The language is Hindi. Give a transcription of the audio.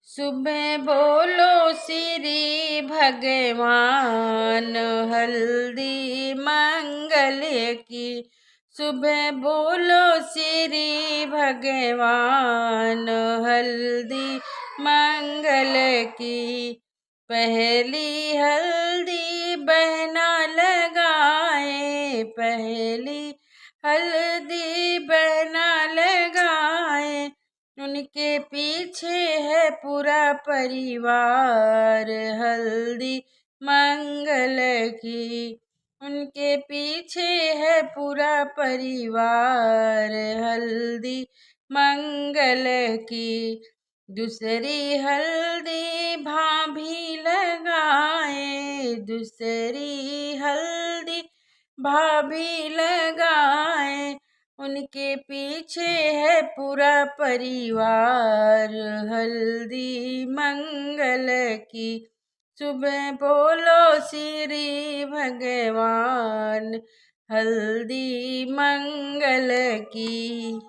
सुबह बोलो श्री भगवान, हल्दी मंगल की। सुबह बोलो श्री भगवान, हल्दी मंगल की। पहली हल्दी बहना लगाए, पहली हल्दी बहना लगाए। उनके पीछे है पूरा परिवार, हल्दी मंगल की। उनके पीछे है पूरा परिवार, हल्दी मंगल की। दूसरी हल्दी भाभी लगाए, दूसरी हल्दी भाभी लगाए। उनके पीछे है पूरा परिवार, हल्दी मंगल की। सुबह बोलो श्री भगवान, हल्दी मंगल की।